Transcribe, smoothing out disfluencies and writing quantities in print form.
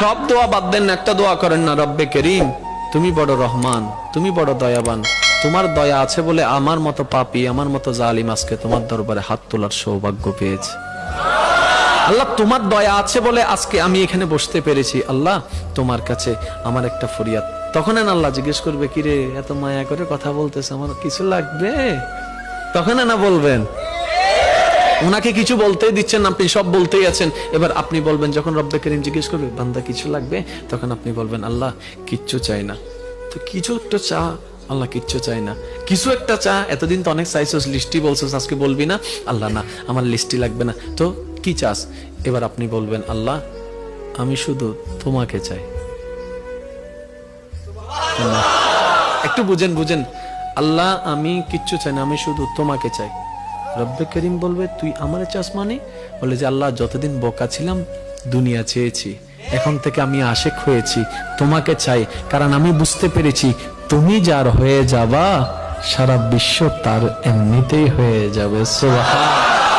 সব দোয়া বাদ দেন, একটা দোয়া করেন না, রব্বে করিম তুমি বড় রহমান, তুমি বড় দয়াবান, তোমার দয়া আছে বলে আমার মতো পাপী, আমার মতো জালিম আজকে তোমার দরবারে হাত তোলার সৌভাগ্য পেয়েছে। আল্লাহ তোমার দয়া আছে বলে আজকে আমি এখানে বসতে পেরেছি। আল্লাহ তোমার কাছে আমার একটা ফরিয়াদ। তখন আল্লাহ জিজ্ঞেস করবে, কি রে এত মায়া করে কথা বলতেছে, আমার কিছু লাগবে? তখন না বলবেন, ওনাকে কিছু বলতেই দিচ্ছেন, আপনি সব বলতেই আছেন, এবার আপনি বলবেন যখন রব্বে করিম জিজ্ঞেস করবে বান্দা কিছু লাগবে, তখন আপনি বলবেন আল্লাহ কিচ্ছু চাই না। তো কিছু একটা চা, আল্লাহ কিচ্ছু চাই না, কিছু একটা চা, এতদিন তো অনেক চাইছস, লিস্টি বলছস, আজকে বলবি না? আল্লাহ না, আমার লিস্টি লাগবে না, তো কি চাস? এবার আপনি বলবেন আল্লাহ আমি শুধু তোমাকে চাই। একটু বুঝেন বুঝেন, আল্লাহ আমি কিচ্ছু চাই না, আমি শুধু তোমাকে চাই। রব্বে করিম বলবে তুই আমারে চাস মানে? বলে যে আল্লাহ যতদিন বোকা ছিলাম দুনিয়া চেয়েছি, এখন থেকে আমি আশেক হয়েছি, তোমাকে চাই, কারণ আমি বুঝতে পেরেছি তুমি যার হয়ে যাবা সারা বিশ্ব তার এমনিতেই হয়ে যাবে। সুবহান।